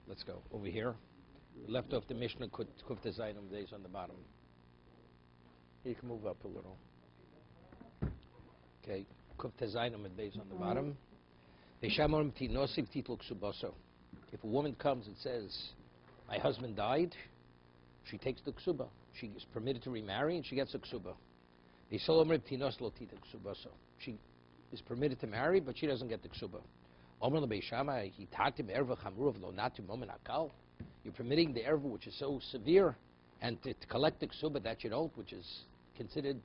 Let's go over here. We left off the Mishnah Kufta Zainam days on the bottom. You can move up a little. Okay, Kufta Zainam days on the bottom. If a woman comes and says, my husband died, she takes the ksuba. She is permitted to remarry and she gets a ksuba. She is permitted to marry, but she doesn't get the ksuba. You're permitting the erva, which is so severe, and to collect the ksuba that you don't, which is considered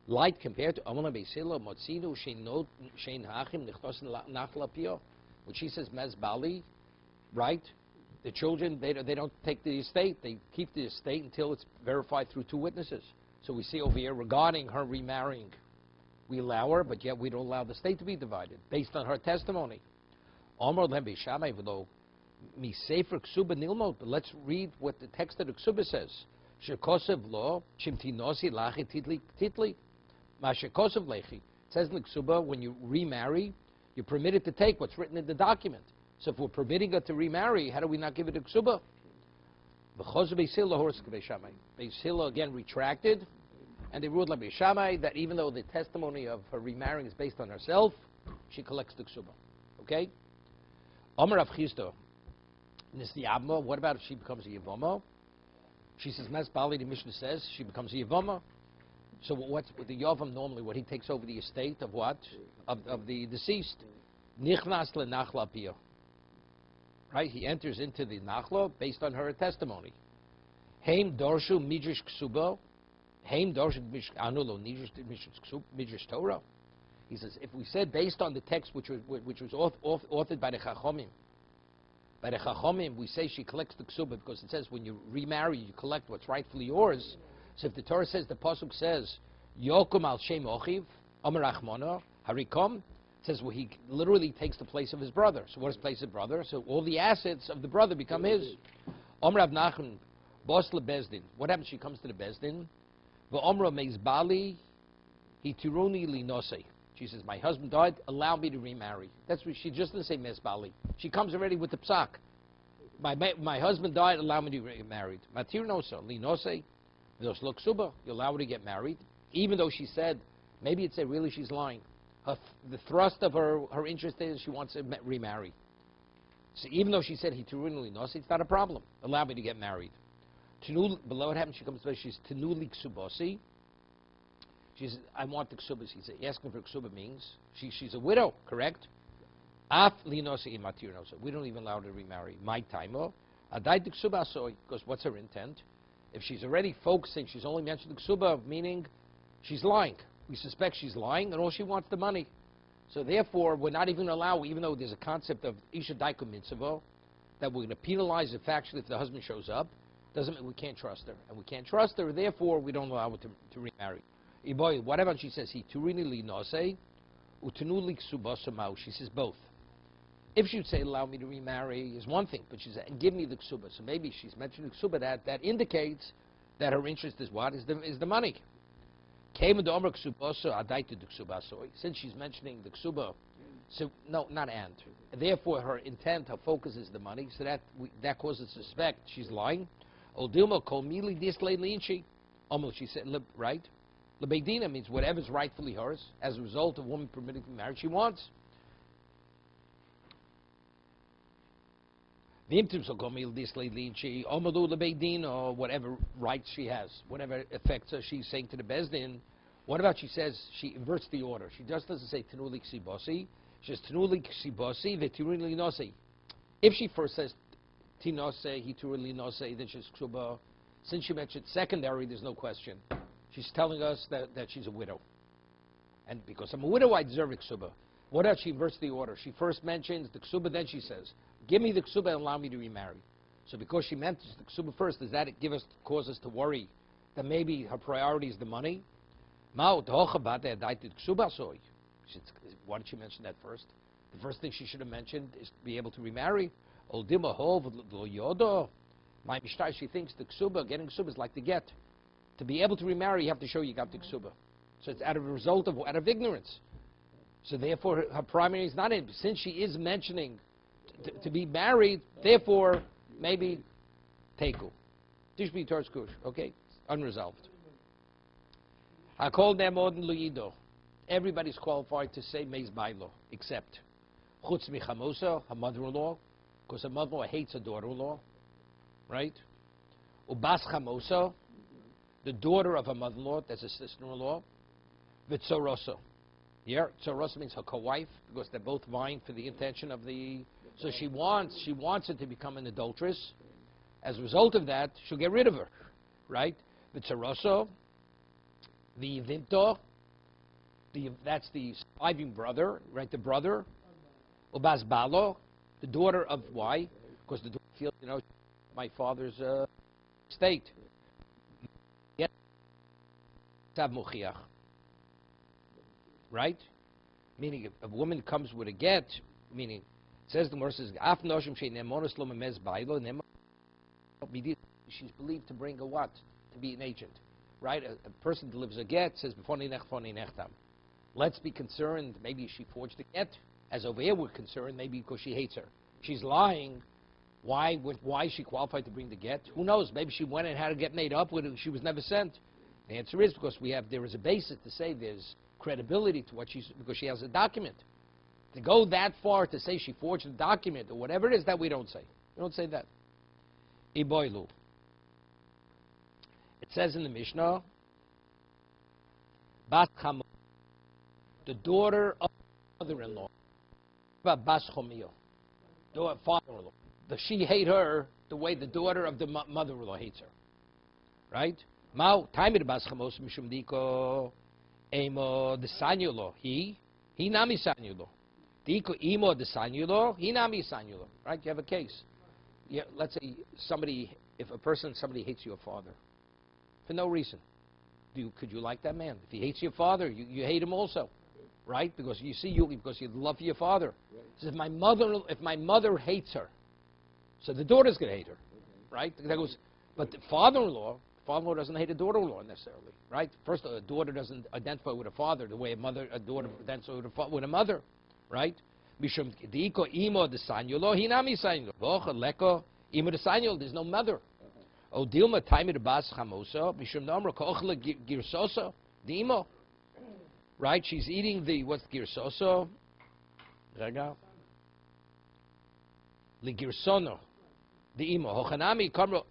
light compared to when she says mez bali, right? The children, they don't take the estate. They keep the estate until it's verified through two witnesses. So we see over here regarding her remarrying, we allow her, but yet we don't allow the estate to be divided based on her testimony. But let's read what the text of the ksuba says. It says in the ksuba, when you remarry, you're permitted to take what's written in the document. So if we're permitting her to remarry, how do we not give it a ksuba? Beis Hillel again retracted, and they ruled like Beis Shammai that even though the testimony of her remarrying is based on herself, she collects the ksuba. Okay? Omer Rav Chisda, Nisiyabma, what about if she becomes a Yavoma? She says, Mes Bali, the Mishnah says, she becomes a Yavoma. So what's with the Yavam normally, what he takes over the estate of what? Of the deceased. Nichnas le nachla piyah. Right? He enters into the nachla based on her testimony. Heim dorshu midrash ksuba. Heim dorshu anulo midrash Torah. He says, if we said based on the text which was authored by the Chachomim, we say she collects the ksuba because it says when you remarry, you collect what's rightfully yours. So if the Torah says, the pasuk says, Yokum al Shem Ochiv, Amar Achmona, Harikom, it says, well, he literally takes the place of his brother. So what is place of brother? So all the assets of the brother become his. Amar Rav Nachman, Bos leBezdin. What happens? She comes to the Bezdin. V'Omra Meizbali, Hitiruni li Nosei. She says, my husband died, allow me to remarry. That's what she just didn't say Mezbali. She comes already with the psak. My husband died, allow me to get married. Matir nosa, li nosei, v'dos lo ksuba. You allow her to get married, even though she said, maybe it's really she's lying. The thrust of her interest is she wants to remarry. So even though she said hiturun li nosei, it's not a problem. Allow me to get married. Below what happens? She comes to she's tenuli ksubasi. She says, I want the ksuba. He said, asking for ksuba means she's a widow, correct? Af linosi imatir nosa. We don't even allow her to remarry. My taimo, adai the ksuba soy. Because what's her intent? If she's already focusing, she's only mentioned the ksuba, meaning she's lying. We suspect she's lying, and all she wants the money. So therefore, we're not even allowed, even though there's a concept of isha daikum mitzvah, that we're going to penalize her factually if the husband shows up, doesn't mean we can't trust her. And we can't trust her, therefore we don't allow her to remarry. Whatever she says, he turini li nosei, utenuli ksuba. She says both. If she'd say, allow me to remarry, is one thing, but she said, give me the ksuba. So maybe she's mentioning ksuba, that indicates that her interest is what? Is the money. Since she's mentioning the ksuba, so no, not and. Therefore, her intent, her focus is the money, so that causes suspect she's lying. She said, right? Lebeidina means whatever's rightfully hers, as a result of woman permitting to marry she wants. Or whatever rights she has, whatever affects her, she's saying to the Bezdin. What about she says, she inverts the order. She just doesn't say Tanuli Ksibosi. She says Tanuli Ksibosi ve'tiruli nosi. If she first says Tinose, hiturili nosi, then she's Ksuba. Since she mentioned secondary, there's no question. She's telling us that she's a widow. And because I'm a widow, I deserve a ksuba. What else? She inverts the order. She first mentions the ksuba, then she says, give me the ksuba and allow me to remarry. So because she mentions the ksuba first, does that cause us to worry that maybe her priority is the money? Why did she mention that first? The first thing she should have mentioned is to be able to remarry. My mishtai, she thinks the ksuba, getting ksuba is like the get. To be able to remarry, you have to show you got the ksuba. So it's out of ignorance. So therefore, her primary is not in. Since she is mentioning to be married, therefore, maybe Teku. Tishbi Tor's Kush, okay? Unresolved. Hakol Nemod Luido. Everybody's qualified to say Meiz Bailo, except Chutz Michamosa, her mother-in-law, because her mother-in-law hates her daughter-in-law, right? Ubas Chamosa, the daughter of her mother-in-law, that's a sister-in-law. Vitzorosa. Yeah, Tzorosa means her co-wife, because they're both vying for the intention of the... So she wants her to become an adulteress. As a result of that, she'll get rid of her, right? Vitzorosa, the Vinto, that's the surviving brother, right? The brother. Ubas Balo, the daughter of why? Because the daughter feels, my father's state. Right? Meaning, if a woman comes with a get, meaning, it says the Gemara says, she's believed to bring a what? To be an agent. Right? A person delivers a get, says, let's be concerned, maybe she forged the get. As over here we're concerned, maybe because she hates her. She's lying. Why is she qualified to bring the get? Who knows? Maybe she went and had a get made up with it, she was never sent. The answer is because there is a basis to say there's credibility to what because she has a document. To go that far to say she forged a document or whatever it is, that we don't say. We don't say that. Iboilu. It says in the Mishnah, Bas Chamo, the daughter of mother-in-law, Bas Chomio, the father-in-law. Does she hate her the way the daughter of the mother-in-law hates her? Right? Mao, time it Bas Chamos Mishum Diko, Emo the Sanulo, he nami Sanulo. Diko Emo the Sanulo, he nami Sanulo. Right? You have a case. Yeah, let's say somebody hates your father for no reason. Could you like that man? If he hates your father, you hate him also. Right? Because because you love your father. So if my mother hates her, so the daughter's going to hate her. Right? That goes, but the father-in-law doesn't hate a daughter-in-law necessarily, right? First, a daughter doesn't identify with a father the way a daughter identifies with a mother, right? Mishum diiko imo de sanulo hinami sanulo bocha leko imo de sanulo. There's no mother. O dilma taimi de bas chamosa mishum namra kochla girsosa dimo. Right? She's eating what's girsosa? Rega. Le girsono. The imo hochanami kamro.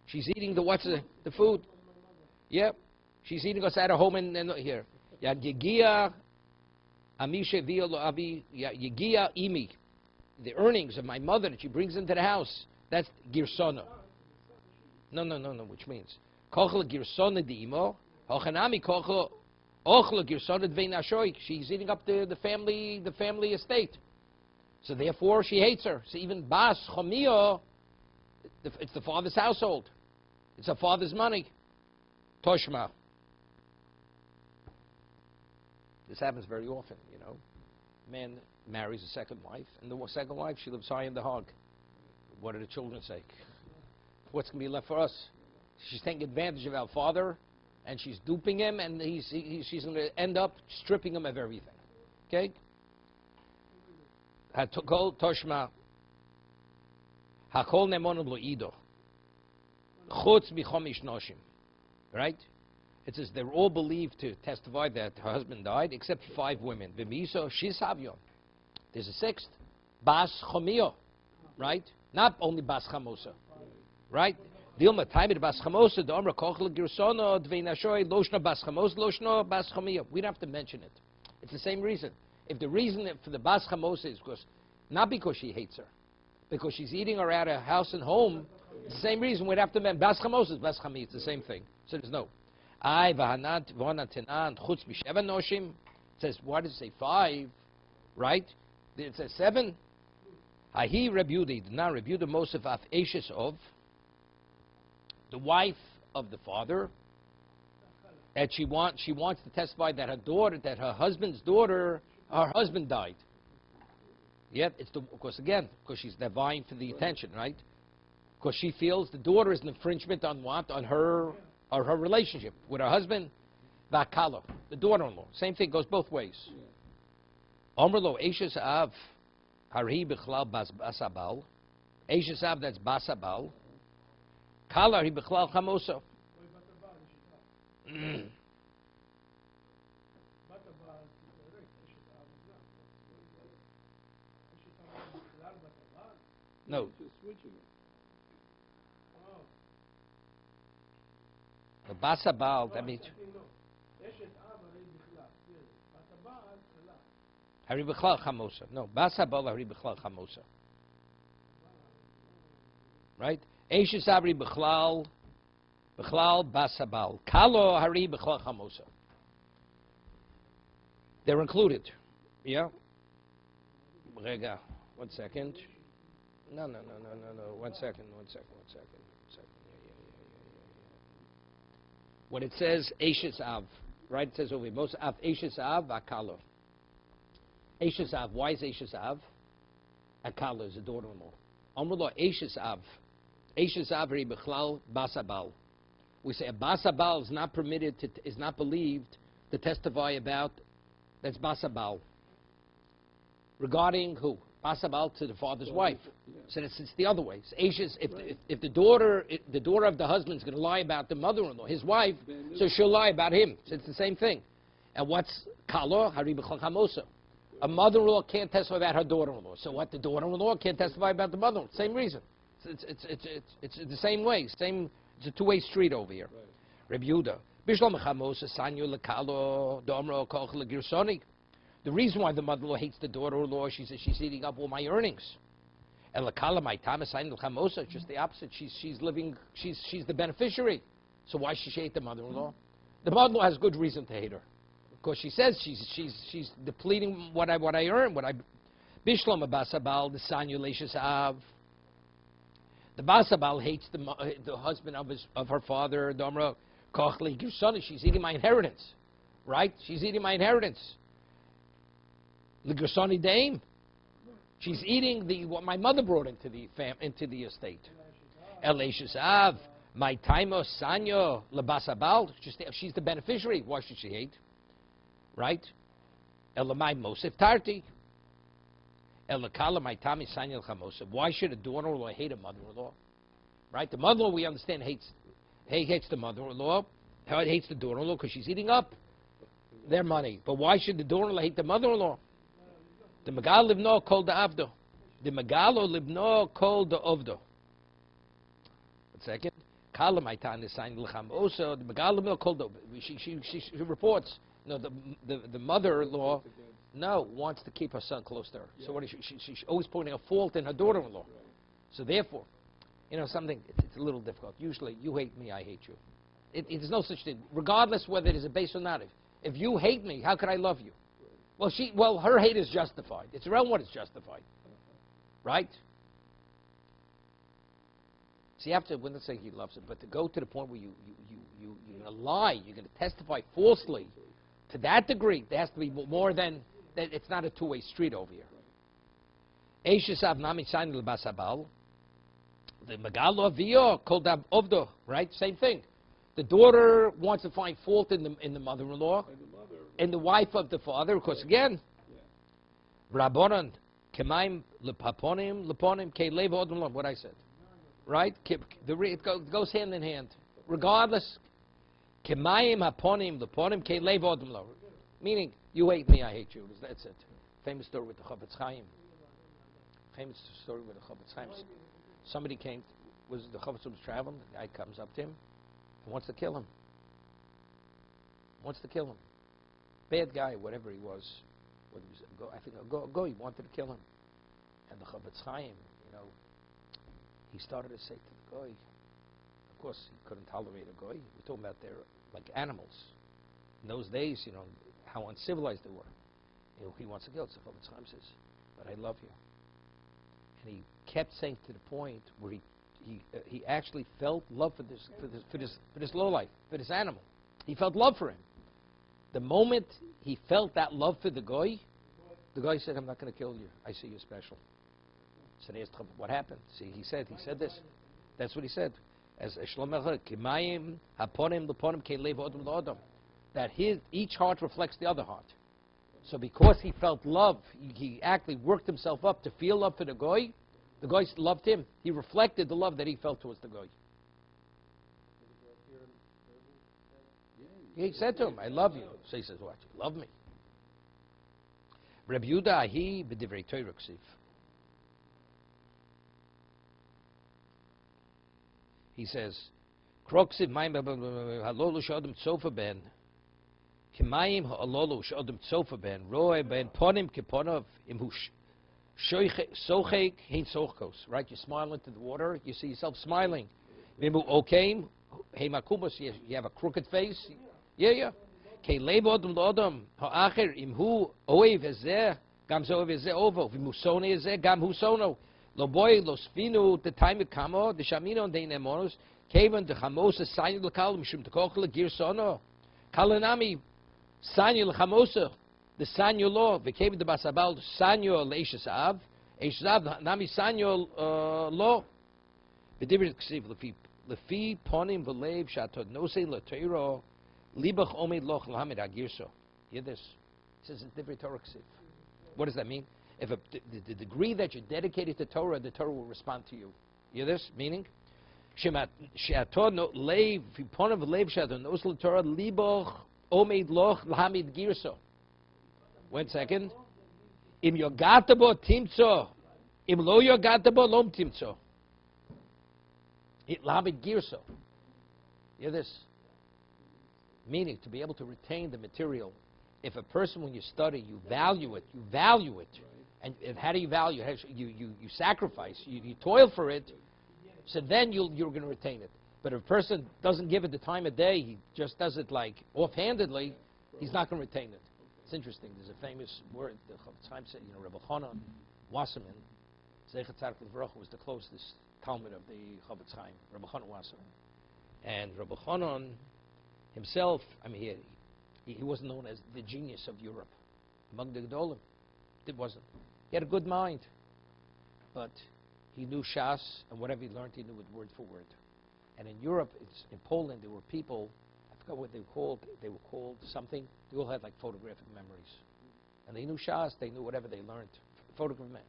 She's eating the food. Yep. She's eating us at her home and here. Yegia imi. The earnings of my mother that she brings into the house. That's girsona. No. Which means kochla girsona diimo. Hochanami kochla ochla girsona dveinashoy. She's eating up the family estate. So therefore, she hates her. So even Bas Chomio, it's the father's household. It's her father's money. Toshma. This happens very often, Man marries a second wife, and the second wife, she lives high in the hog. What do the children say? What's going to be left for us? She's taking advantage of our father, and she's duping him, and she's going to end up stripping him of everything. Okay? Toshma Hakol Nemon Loido Chutz Bichomish Noshim. Right? It says they're all believed to testify that her husband died, except 5 women. V'miso Shishavyon. There's a 6th. Bas Chomio. Right? Not only Bas Chamosa. Right? Dilma Taimid Bas Chamosa, the Omra Kochel Girsono, Dveinashoy, Loshna Bas Chamos, Loshna Bas Chomio. We don't have to mention it. It's the same reason. If the reason for the Bas Chamosa is not because she hates her, because she's eating her at her house and home, it's the same reason we'd have to mention Bas Chamosa is Bas Chami. It's the same thing. So there's no. It says, why does it say 5? Right? It says 7. Ahi Rebuda, now Rebuda Mosef Af Ashes of the wife of the father, and she wants to testify that her husband's daughter, her husband died. Yet it's because she's vying for the attention, right? Because she feels the daughter is an infringement on what? On her relationship with her husband. Vakalo, the daughter-in-law. Same thing goes both ways. Omer lo Eishes Av, Hari Bichlal Basabal. Eishes Av, that's Basabal. Kala Hari Bichlal Chamosa. No. The Basabal, that means. Hari Bichlal Chamosa. No, Basabal Hari Bichlal Chamosa. Right? Eishes Hari Bichlal Basabal. Kalo Hari Bichlal Chamosa. They're included. Yeah? Rega. 1 second. No. 1 second. When it says Eishes Av, right? It says over here, most Av, Eishes Av, Akalo. Eishes Av, why is Eishes Av? Akalo is a daughter-in-law. Amrullah, Eishes Av. Eishes Av, Ri Bichlal, Basabal. We say a Basabal is not permitted is not believed to testify about, that's Basabal. Regarding who? Basabal to the father's wife. So it's the other way. If the daughter of the husband is going to lie about the mother-in-law, his wife, so she'll lie about him. So it's the same thing. And what's Kalo? Hari B'chal Chamosa. A mother-in-law can't testify about her daughter-in-law. So what? The daughter-in-law can't testify about the mother-in-law. Same reason. It's the same way. It's a two-way street over here. Reb Yehuda. Bishlam Chamosa Sanyu Lekalo Domro Koch Legirsoni. The reason why the mother-in-law hates the daughter-in-law, she says she's eating up all my earnings. And Lakala my time is it's just the opposite. She's the beneficiary. So why should she hate the mother-in-law? The mother-in-law has good reason to hate her, because she says she's depleting what I earn. Bishlam Basabal the Sanulatius Av. The Basabal hates the husband of her father. Domra Kochli Girsoni. She's eating my inheritance, right? She's eating my inheritance. L'gersoni Dame. She's eating what my mother brought into the estate. Elashis Av, my taimo sanyo lebasabal. She's the beneficiary. Why should she hate? Right? Elamai mosif tarti. Elakala my tami sanyo chamosa. Why should a daughter-in-law hate a mother-in-law? Right? The mother-in-law, we understand, hates the mother-in-law. How it hates the daughter-in-law? Because she's eating up their money. But why should the daughter-in-law hate the mother-in-law? The Megal Livno called the Avdo. The Megalo Livno called the Ovdo. 1 second. Kala Maitan is signed Lacham. Also, the Megal Livno called the. She reports. No, the mother-in-law, wants to keep her son close to her. So what is she's always pointing a fault in her daughter-in-law. So therefore, something. It's a little difficult. Usually, you hate me, I hate you. There's no such thing, regardless whether it is a base or not. If you hate me, how could I love you? Well, her hate is justified. It's around what is justified, right? So you have to, when they say he loves it, but to go to the point where you're going to lie, you're going to testify falsely, to that degree, there has to be more than that. It's not a two-way street over here. Eishisav nami sign basabal. The megalo avio called ovdo, right? Same thing. The daughter wants to find fault in the mother-in-law. And the wife of the father, because again, Rabbanon, Kemaim lepaponim, kelev odom, what I said. Right? It goes hand in hand. Regardless, Kemaim haponim, kelev odom. Meaning, you hate me, I hate you. That's it. Famous story with the Chavetz Chaim. Somebody came, the Chavetz was traveling, the guy comes up to him and wants to kill him. Bad guy, whatever he was. He wanted to kill him. And the Chavetz Chaim, he started to say to the guy, of course, he couldn't tolerate a guy. We're talking about they're like animals. In those days, how uncivilized they were. He wants to kill. So Chavetz Chaim says, but I love you. And he kept saying to the point where he actually felt love for this lowlife, for this animal. He felt love for him. The moment he felt that love for the guy said, I'm not going to kill you. I see you're special. So they asked him, what happened? See, he said this. That's what he said. As Shlomo Kimayim Haponim Leponim Kelev Odom Lodom. That each heart reflects the other heart. So because he felt love, he actually worked himself up to feel love for the goy. The goy loved him. He reflected the love that he felt towards the goy. He said to him, I love you. So he says, what? You love me? Reb Yehuda ahi b'divrei Torah ksiv. He says, Kroksiv mayim halolu sh'odem tzofa ben Kimayim ha'alolu sh'odem tzofa ben Roe ben ponim kiponov im hu sochek hein sochkos. Right? You smile into the water, you see yourself smiling. Mimu okeim hey makumas, you have a crooked face. Yeah. Kei lebo odom lo'odom ha'acher im hu oev ezeh gam zo oev ezeh ovo v'musone ezeh gam hu sono. Lo boy lo spinu the time kamo the shamino de nemonos kaven the chamosa sanyu lekal mishum tekochle gir sono kalanami sanyu lechamosa the sanyu lo v'kaven the basabal sanyu leishasav eishasav nami sanyu lo v'dibrit ksiv lefi ponim v'lev shatod nosei leteiro libach omed loch lahamid agirso. Hear this? It says it's different Torah ksiv. What does that mean? If the degree that you're dedicated to Torah, the Torah will respond to you. You hear this? Meaning? One second. Im yogatabo timtso. Im lo yogatabo lom timtso. Lahamid girso. You hear this? Meaning, to be able to retain the material. If a person, when you study, you value it. And how do you value it? You sacrifice, you toil for it, so then you're going to retain it. But if a person doesn't give it the time of day, he just does it like offhandedly, he's not going to retain it. It's interesting. There's a famous word, the Chofetz Chaim said, Rabbi Chanan Wasserman, Zeichat Tzaddik Livrocha, was the closest Talmud of the Chofetz Chaim, Rabbi Chanan Wasserman. And Rabbi Chanan himself, he wasn't known as the genius of Europe. Among the Gedolim, it wasn't. He had a good mind, but he knew Shas, and whatever he learned, he knew it word for word. And in Europe, in Poland, there were people, I forgot what they were called. They were called something. They all had like photographic memories. And they knew Shas, they knew whatever they learned. Photographic memory.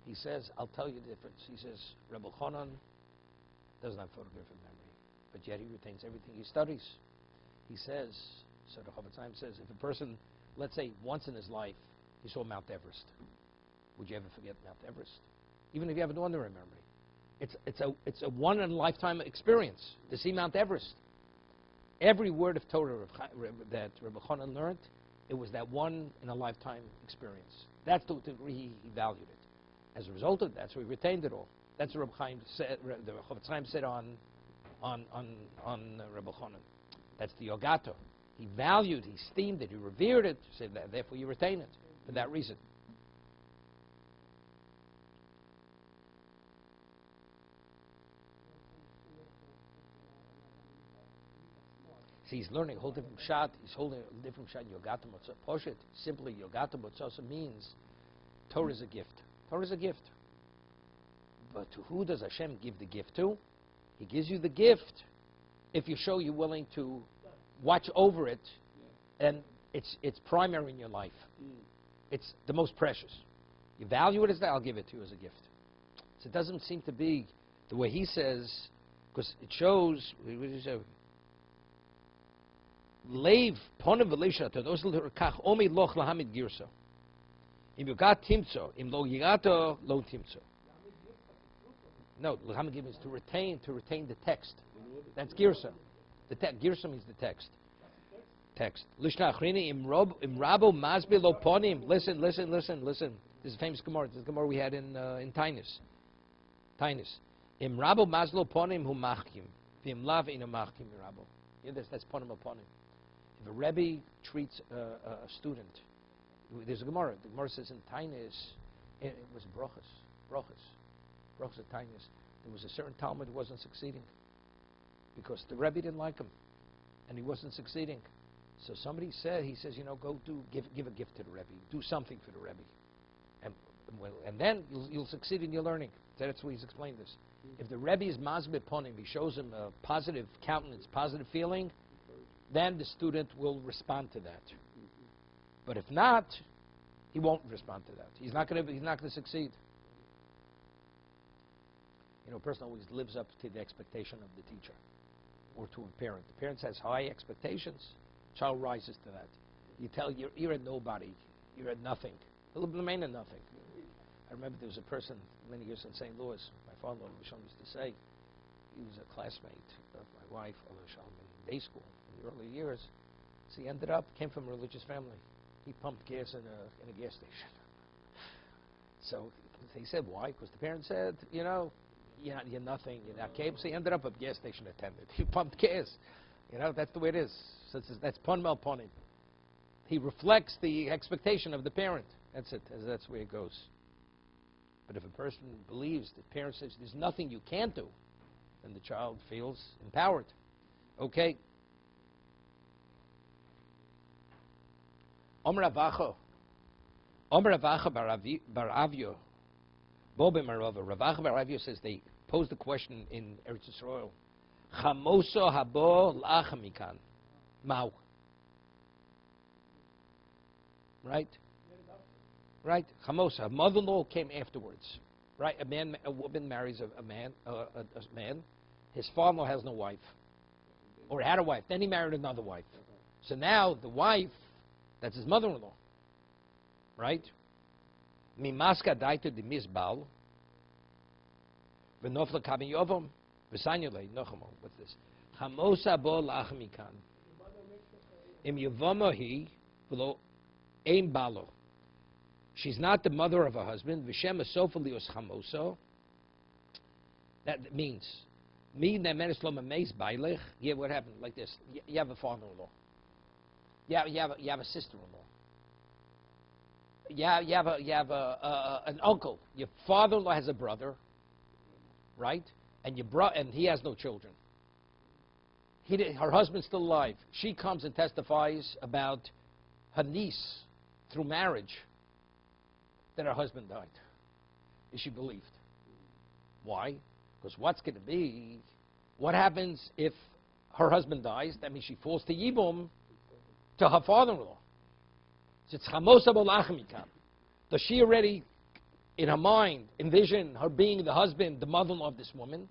He says, I'll tell you the difference. He says, Rebbe Chanan doesn't have photographic memory, but yet he retains everything he studies. He says, so the Chofetz Chaim says, if a person, let's say once in his life, he saw Mount Everest, would you ever forget Mount Everest? Even if you have an ordinary memory. It's a one-in-a-lifetime experience to see Mount Everest. Every word of Torah that Rebbe Chanan learned, it was that one-in-a-lifetime experience. That's the degree he valued it. As a result of that, so he retained it all. That's what Rebbe Chaim said, the Chofetz Chaim said on Rebbe Chanan. That's the yogato. He valued, he esteemed it, he revered it, so that, therefore you retain it for that reason. See, he's learning a whole different shot. He's holding a different shot. Yogato Motzah Poshet. Simply, Yogato Motzah means Torah is a gift. Torah is a gift. But to who does Hashem give the gift to? He gives you the gift if you show you're willing to watch over it, and it's primary in your life. It's the most precious. You value it as that, I'll give it to you as a gift. So it doesn't seem to be the way he says, because it shows, Leiv ponim v'leisha tadosel kach omi loch lahamid girso. Im yogat timtso, im lo yigato lo timtso. No, lahamid girso is to retain the text. That's girso. The girso means the text. Text. Lishna achrini im rabo masbe lo ponim. Listen. This is a famous Gemara. This is the Gemara we had in Tainus. Im rabo maslo ponim hu machkim. V'im lav ina machkim rabo. Yeah, that's ponim ponim. If a Rebbe treats a student, there's a Gemara. The Gemara says in Tainus, it was brachas at Tainus. There was a certain Talmud who wasn't succeeding because the Rebbe didn't like him, and he wasn't succeeding. So somebody said, he says, go give a gift to the Rebbe, do something for the Rebbe, and then you'll succeed in your learning. That's why he's explained this. If the Rebbe is mazbeh ponim, he shows him a positive countenance, positive feeling, then the student will respond to that. But if not, He won't respond to that. He's not going to succeed. You know, a person always lives up to the expectation of the teacher or to a parent. The parent has high expectations. Child rises to that. You tell you're a nobody. You're at nothing. He'll remain at nothing. I remember there was a person many years in St. Louis. My father-in-law used to say he was a classmate of my wife, in day school in the early years. So he came from a religious family. He pumped gas in a gas station. So he said, why? Because the parents said, you know, you're nothing, you're not capable. So he ended up a gas station attendant. He pumped gas. You know, that's the way it is. So that's pun mal punim. He reflects the expectation of the parent. That's it. That's the way it goes. But if a person believes the parent says there's nothing you can't do, then the child feels empowered. Okay. Omer Ravacha bar Avyo, Bobe Marova. Ravacha bar Avyo says they posed the question in Eretz Yisrael. Chamoso habo la'achamikan. Mau. Right? Right? Chamosa. A mother-in-law came afterwards. Right? A woman marries a man. His father-in-law has no wife. Or had a wife. Then he married another wife. So now the wife, that's his mother-in-law. Right? Mimaska daita de misbal. V'nofla kabin yovam. V'sanyole. Nochamo. What's this? Chamosa bo la'achamikan. Im yovamohi v'lo ein balo. She's not the mother of her husband. V'shem asofalios chamoso. That means, me nemenislo mameis bailech. Yeah, what happened? Like this. You have a father-in-law. You have a sister-in-law. You have an uncle. Your father-in-law has a brother, right? And and he has no children. Her husband's still alive. She comes and testifies about her niece through marriage that her husband died. Is she believed? Why? Because what's going to be? What happens if her husband dies? That means she falls to Yibum to her father-in-law. Does she already, in her mind, envision her being the husband, the mother-in-law of this woman?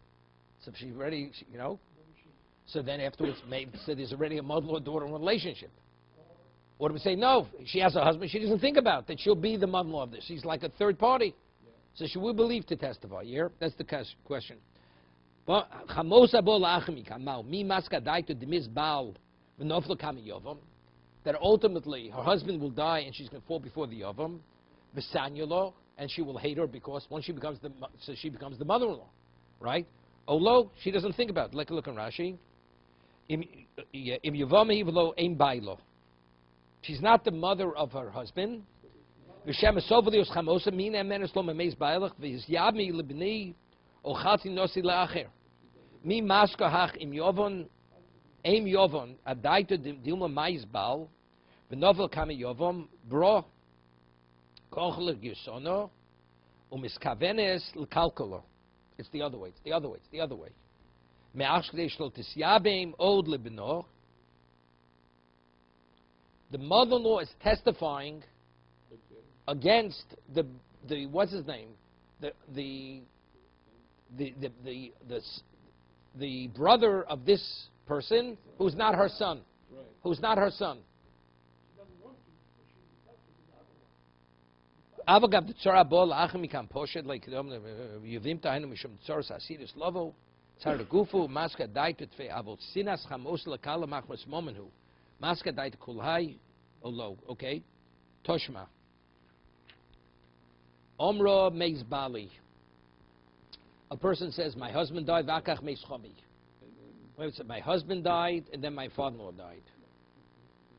So she already, you know. So then afterwards, so there's already a mother-in-law-daughter relationship. Or do we say, no, she has a husband, she doesn't think about that she'll be the mother-in-law of this. She's like a third party. So should we believe to testify? Yeah? That's the question. That ultimately her husband will die and she's going to fall before the Yavam, V'sanyulo, and she will hate her because once she becomes the mother-in-law, right? Olo, she doesn't think about it. Like look in Rashi. She's not the mother of her husband. V'shem esofalios chamosa mina menes lo memeis bailach v'yizyabmi libni ochati nosi la'acher. Mi maska hach im yovon adaita dilma mais bal v'novel kami yovom bro kochler gisono umiskavenes l'kalkolo. It's the other way. Me'ach shleish lo tisyabim od libno. The mother-in-law is testifying against the what's his name, the brother of this person who's not her son, who's not her son. Avagav the tzara bol achemikam poshed like yuvim tahenu mishum tzoros asidus lovo tzar gufu maska daitet fe avot sinas chamos lekala machmas momenu. Maska daita kulhai olo. Okay, Toshma. Omro meis bali. A person says, my husband died. Vakach meis chomi. Wait a second. My husband died, and then my father-in-law died.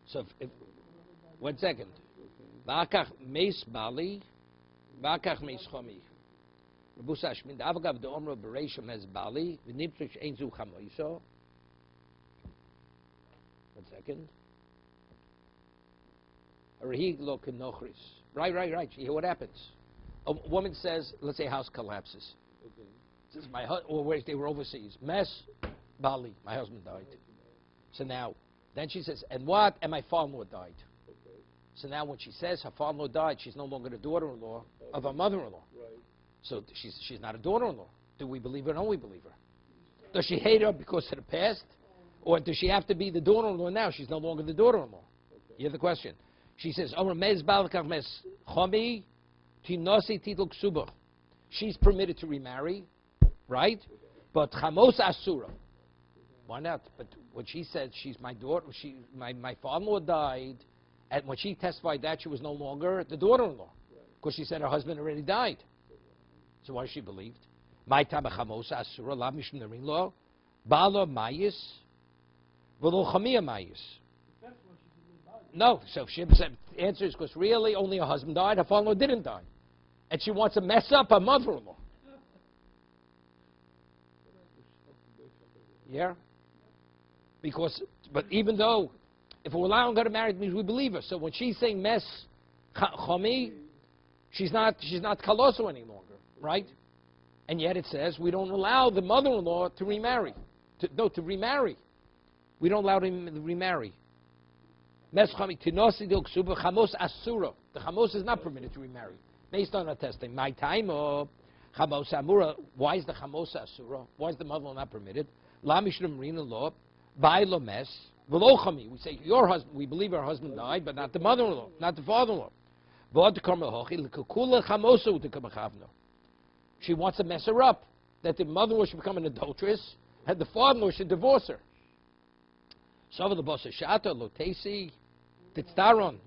So, 1 second. Vakach meis bali. Vakach meis chomi. Rabusash min avagav de omro bereishim meis bali. V'niptush einzu chamoiso. 1 second. Right. You hear what happens? A woman says, let's say a house collapses. Says or they were overseas. Mes Bali, my husband died. So now, then she says, and what? And my father-in-law died. So now when she says her father-in-law died, she's no longer the daughter-in-law of her mother-in-law. Right. So she's not a daughter-in-law. Do we believe her or don't we believe her? Does she hate her because of the past? Or does she have to be the daughter-in-law now? She's no longer the daughter-in-law. Okay. You hear the question? She says, she's permitted to remarry, right? But chamos asura. Why not? But when she said she's my daughter, my father-in-law died, and when she testified that, she was no longer the daughter-in-law. Because she said her husband already died. So why is she believed? My taba chamos asura, la mishum nerin bala mayis, v'lo chamia mayis. No, so she said, the answer is because really only her husband died, her father-in-law didn't die. And she wants to mess up her mother-in-law. Yeah? Because, but even though, if we're allowing her to marry, it means we believe her. So when she's saying mes chami, she's not kaloso any longer, right? And yet it says we don't allow the mother-in-law to remarry. To remarry. We don't allow them to remarry. Mes chami tinosi dil ksuba chamos asura. The chamos is not permitted to remarry. Based on our testing. My time of chamos amura. Why is the chamos asura? Why is the mother-in-law not permitted? La mishram rina law. By lo mes. V'lo chami. We say your husband, we believe our husband died, but not the mother-in-law, not the father-in-law. She wants to mess her up. That the mother-in-law should become an adulteress, and the father-in-law should divorce her. Sava the bossa shata lotesi titztaron,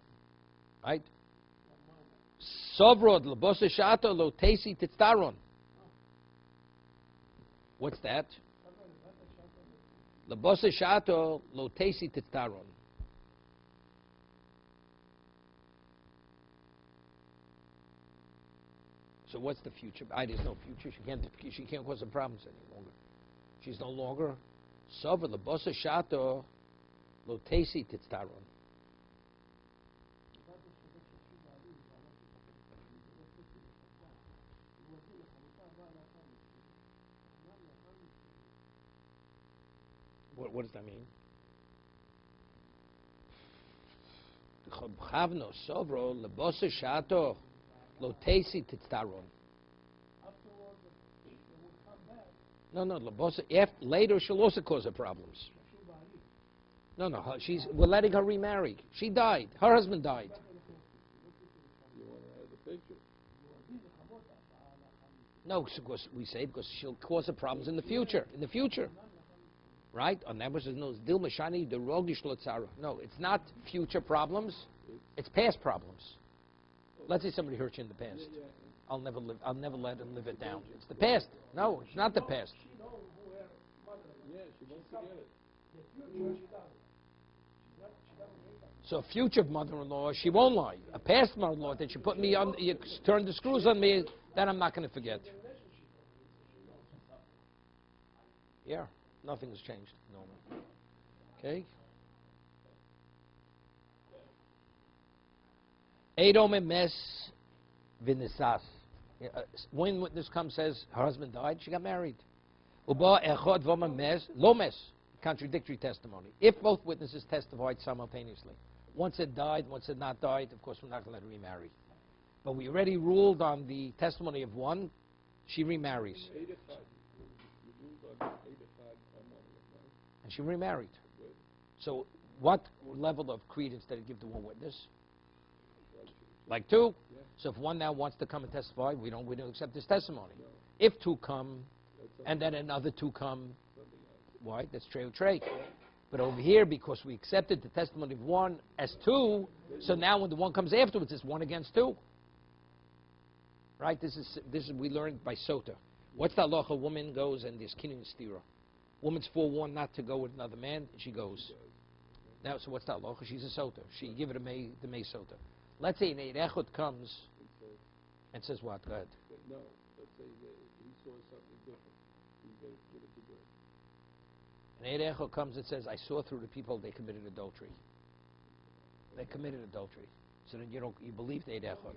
right? Sovrod the bossa shata lotesi titztaron. What's that? The bossa shata lotesi titztaron. So what's the future? There's no future. She can't cause some problems any longer. She's no longer Sava the bossa shato lotesi titztaron. What does that mean? Chavno sovro lebossa shato lotesi titztaron. No, lebossa. Later she'll also cause her problems. No, we're letting her remarry. She died. Her husband died. You want to have the picture? No, because we say because she'll cause her problems in the future. In the future. Right? On that was no dil mashani the rogish lotzara. No, it's not future problems. It's past problems. Let's say somebody hurt you in the past. I'll never let him live it down. It's the past. No, it's not the past. Yeah, she won't forget it. So a future mother-in-law, she won't lie. A past mother-in-law that you put me on, you turn the screws on me, that I'm not going to forget. Yeah, nothing's changed. No. Okay. Edom mes v'nisas. When witness comes says her husband died, she got married. Uba echad v'ma mes lo mes. Contradictory testimony. If both witnesses testified simultaneously, one said died, one said not died, of course we're not going to let her remarry. But we already ruled on the testimony of one, she remarries. And she remarried. So what level of credence did it give to one witness? Like two. So if one now wants to come and testify, we don't accept his testimony. If two come, and then another two come, why? That's trey. But over here, because we accepted the testimony of one as two, so now when the one comes afterwards, it's one against two. Right? This is we learned by Sota. What's the halacha? A woman goes and there's kinun stira. Woman's forewarned not to go with another man, she goes. Now, so what's the halacha? She's a Sota. She give it the May Sota. Let's say an Eid Echad comes and says what? Go ahead. No, let's say he saw something different. He's going to give it to birth. An Eid Echad comes and says, I saw through the people they committed adultery. They committed adultery. So then you believe the Eid Echad.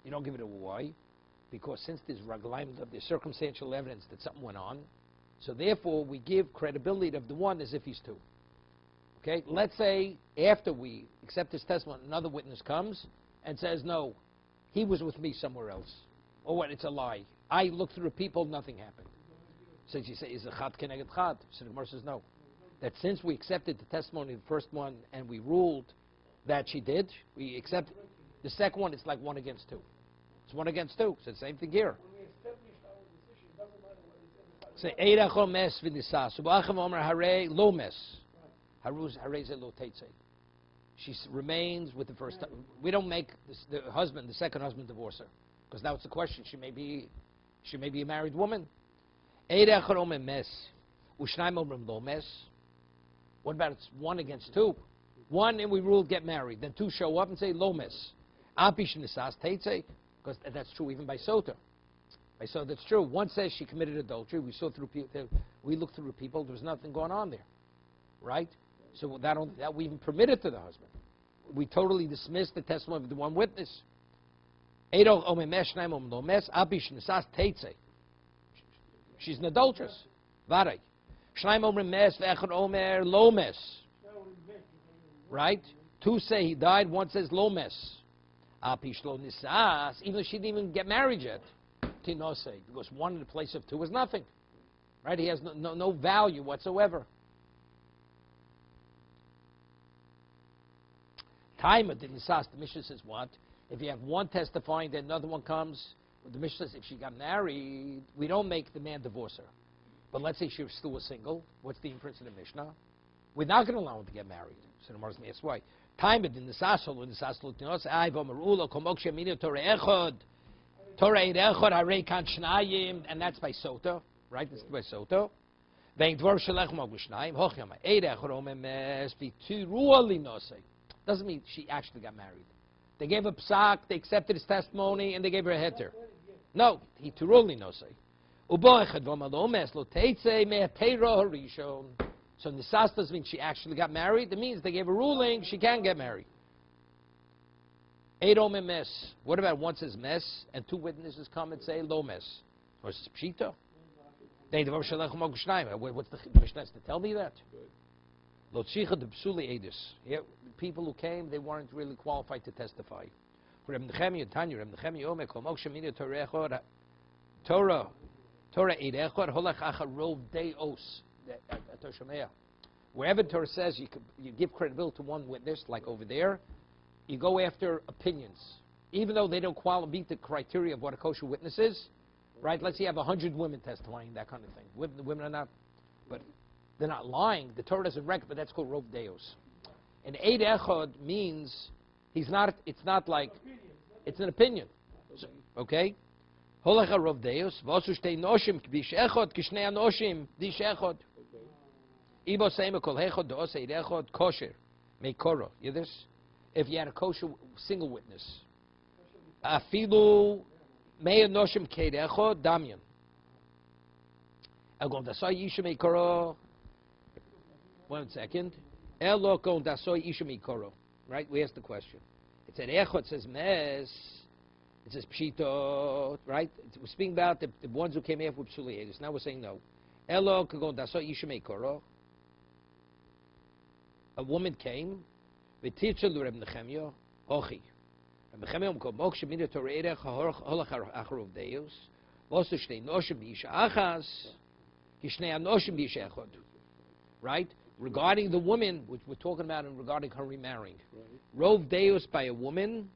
You don't give it a why? Because since there's raglaim, there's circumstantial evidence that something went on, so therefore we give credibility of the one as if he's two. Okay, let's say after we accept his testimony, another witness comes and says, no, he was with me somewhere else. Or what, it's a lie. I looked through the people, nothing happened. So you say, is it chad keneged chad? So the Gemara says no. That since we accepted the testimony of the first one and we ruled that she did, we accept the second one, it's like 1 against 2. It's 1 against 2. So the same thing here. When we established our decision, it doesn't matter what it's Say, Eirachol mes v'nisas. Ubachem omer hare lo mes. Haruz hare ze lo teitze. She remains with the first. We don't make the husband, the second husband, divorce her, because now it's the question. She may be a married woman. Eirachol omer mes. Ushnaim omer lo mes. What about it's 1 against 2? 1 and we ruled get married. Then 2 show up and say lo mes. Apish nisas teitze. Because that's true even by Sota. By Sota, that's true. 1 says she committed adultery. We saw through we looked through the people. There was nothing going on there, right? So that we even permitted to the husband. We totally dismissed the testimony of the 1 witness. She's an adulteress. Varay. Right? 2 say he died. 1 says lomes. Even though she didn't even get married yet, because 1 in the place of 2 is nothing, right? He has no value whatsoever. Time of the nisas, the Mishnah says what? If you have 1 testifying, then another one comes. The Mishnah says if she got married, we don't make the man divorce her. But let's say she still was single. What's the inference in the Mishnah? We're not going to allow him to get married. So the Gemara asks why. Time in the Sasol, in the Sasol, I Vomarulo, Komoksha Mina Torah Echod, Torah Echod, Arei Kan Shnayim, and that's by Sota, right? This is by Sota. Vein Dvar Shalech Mogushnayim, Hochyama, Eid Echod Omemes, Vituruali Nosei. Doesn't mean she actually got married. They gave a psak, they accepted his testimony, and they gave her a heter. No, he Turuli Nosei. Ubo Echod Vomalomes, Lo Teitze, Mea Teiro Harishon. So Nisas doesn't mean she actually got married. It means they gave a ruling she can get married. Eid Omer mes. What about 1 says mes and 2 witnesses come and say lo mes? Or is it pshita? What's the Mishnah has to tell me that? Lo tzricha de psuli edus. People who came, they weren't really qualified to testify. Reb Nechemia Tanya, Reb Nechemia Omer kol moksha mina Torah eid echad holach achar rov deos. Wherever Torah says you give credibility to 1 witness, like over there, you go after opinions, even though they don't meet the criteria of what a kosher witness is, right? Let's say you have 100 women testifying, that kind of thing. Women are not, but they're not lying. The Torah doesn't record, but that's called rov deos. And eid echad means it's not like it's an opinion, so, okay? Holach rov deos v'osu shtei noshim k'bish echad k'shnei anoshim dish echad. Ibo seima kol hechod do'os eid echad kosher meikoro. You hear this? If you had a kosher single witness, afilu mei noshim keid echad damyan. Elgon dasoi yisha meikoro. 1 second. Elo kon dasoi yisha meikoro. Right? We asked the question. It said echad says mes. It says pshito, right? We're speaking about the ones who came after with psuli edus. Now we're saying no. Elo kagon dasoi yisha meikoro. A woman came, v'tirtzah Reb Nechemia, hochi. Reb Nechemia omkom moksha mina Torah erech holach acharov deus, v'osu shnei noshim b'isha achas, kishnei anoshim b'isha echod. Right? Regarding the woman, which we're talking about, and regarding her remarrying, rov deus by a woman,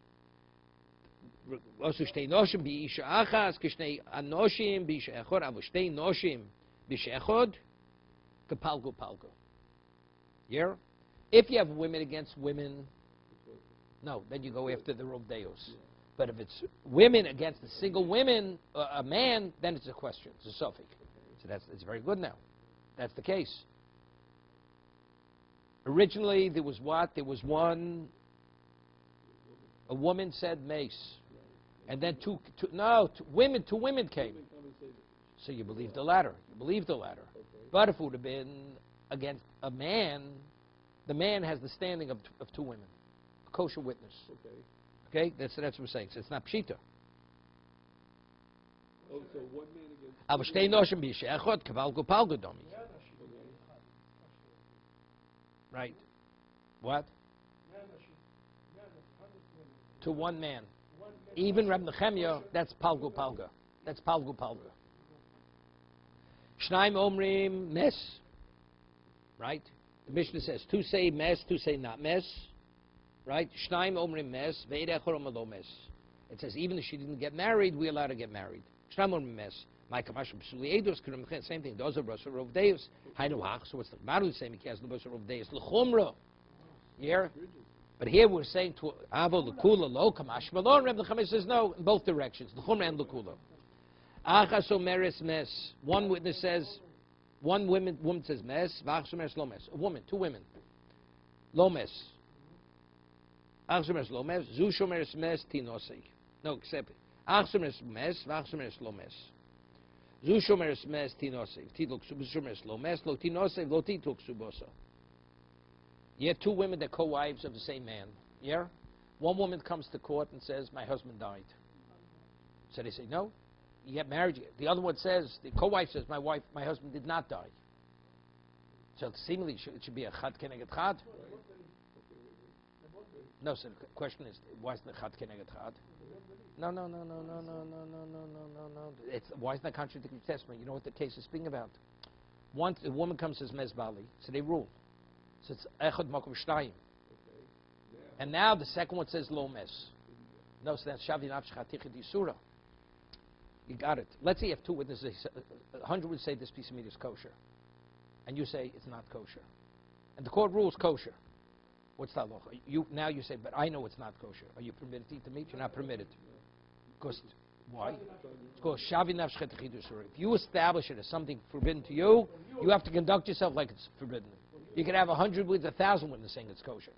v'osu shnei noshim b'isha achas, kishnei anoshim b'isha echod, avu shnei noshim b'isha echod, kapalgo palgo. Yeah? If you have women against women, no, then you go after the rov deos. But if it's women against a single a man, then it's a question. It's a suffix. So it's very good now. That's the case. Originally, there was what? There was a woman said mace. And then two women came. So you believe the latter. But if it would have been against a man, the man has the standing of 2 women, a kosher witness. Okay, that's what we're saying. So it's not pshita. Oh, so 1 man against. Right. What? Man, hundred women. To one man. One man. Even Reb Nechemia, that's palgu palga. That's palgu palga. Shnaim omrim mes. Right? The Mishnah says, two say mes, two say not mes. Right? Shnaim omrim mes, ve'ed echor omar lo mes. It says, even if she didn't get married, we allow her to get married. Shnaim omrim mes. My kamash psuli edos, same thing. Those are brasa rov deus. Hainu hach. So what's the matter? Say mikas brasa rov deus l'chumra. Yeah? But here we're saying to avo l'kula lo kamash malon. Reb Nechemia says no in both directions, l'chumra and l'kula. Achas omeres mes. One witness says, one woman says mes. V'achas omeres lo mes. A woman, two women. Lo mes. Achas omeres lo mes. Zu shomeres mes tinosei. No, except achas omeres mes. V'achas omeres lo mes. Zu shomeres mes tinosei. Tidok shomeres lo mes. Lo tinosei lo titok subosa. You have two women that are co-wives of the same man. Yeah? One woman comes to court and says, my husband died. So they say, no, you get married. The other one says, the co-wife says, my husband did not die. So seemingly it should be a chad keneged chad. No, so the question is, why isn't it chad keneged chad? No. Why isn't that contradictory testimony? You know what the case is speaking about? Once a woman comes as mezbali, so they rule. So it's echad makom shnayim. And now the second one says lo mes. No, so that's shavi nafsh chatichid yisura. You got it. Let's say you have two witnesses. 100 would say this piece of meat is kosher, and you say it's not kosher, and the court rules kosher. What's that law? Now you say, but I know it's not kosher. Are you permitted to eat the meat? You're not permitted. Because why? It's called shavi nafsh chatichid yisura. If you establish it as something forbidden to you, you have to conduct yourself like it's forbidden. You can have 100 with 1,000 witnesses saying it's kosher.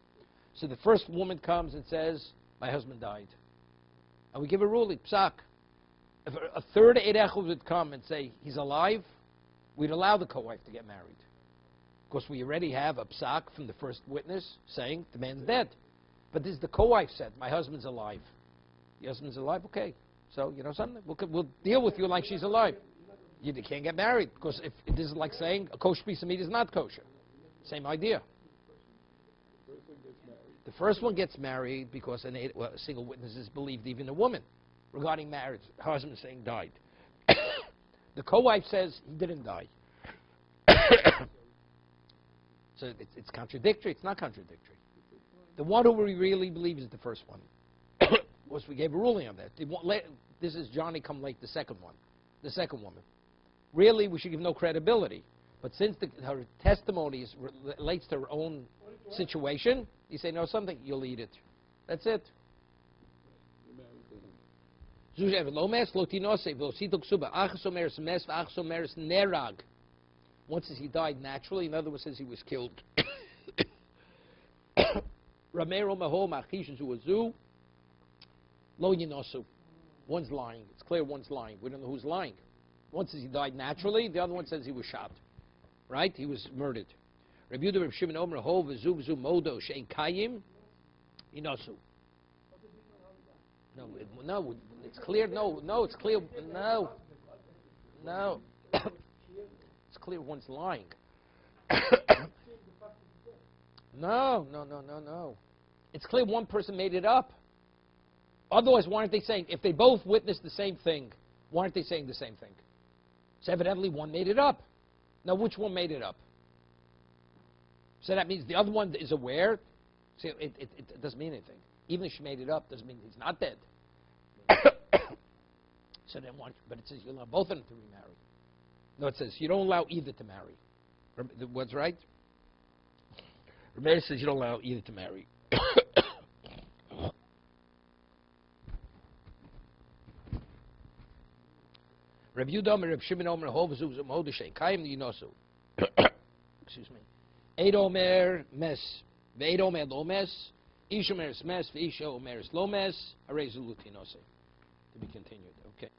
So the first woman comes and says, my husband died. And we give a ruling, psak. If a third Eidechel would come and say, he's alive, we'd allow the co-wife to get married. Because we already have a psak from the first witness saying, the man's dead. But this is the co-wife said, my husband's alive. Your husband's alive? Okay. So, you know something? We'll deal with you like she's alive. You can't get married. Because if this is like saying, a kosher piece of meat is not kosher. Same idea. The first one gets married because a single witness is believed, even a woman, regarding marriage. Her husband saying died. The co-wife says he didn't die. So it's contradictory. It's not contradictory. The one who we really believe is the first one. Was we gave a ruling on that. This is Johnny come late, the second one. The second woman. Really, we should give no credibility. But since her testimony relates to her own situation, you say, no, something, you'll eat it. That's it. One says he died naturally, another one says he was killed. One's lying. It's clear one's lying. We don't know who's lying. One says he died naturally, the other one says he was shot. Right? He was murdered. Rabbi Yehuda Reb Shimon Omer Ho v'zu v'zu modo she'en kayim inosu. No, it's clear. No, it's clear. No. It's clear one's lying. No. It's clear one person made it up. Otherwise, why aren't they saying, if they both witnessed the same thing, why aren't they saying the same thing? So evidently one made it up. Now, which one made it up? So that means the other one is aware. See, it doesn't mean anything. Even if she made it up, doesn't mean he's not dead. So then but it says you allow both of them to remarry. No, it says you don't allow either to marry. What's right? Rameir says you don't allow either to marry. Rabbi Yehuda Omer Reb Shimon Omer Ho v'zu v'zu modo she'en kayim inosu. Excuse me. Eid Omer mes, ve'eid Omer lo mes, ish Omer mes, ve'ish Omer lo mes, harei zu lutinose. To be continued. Okay.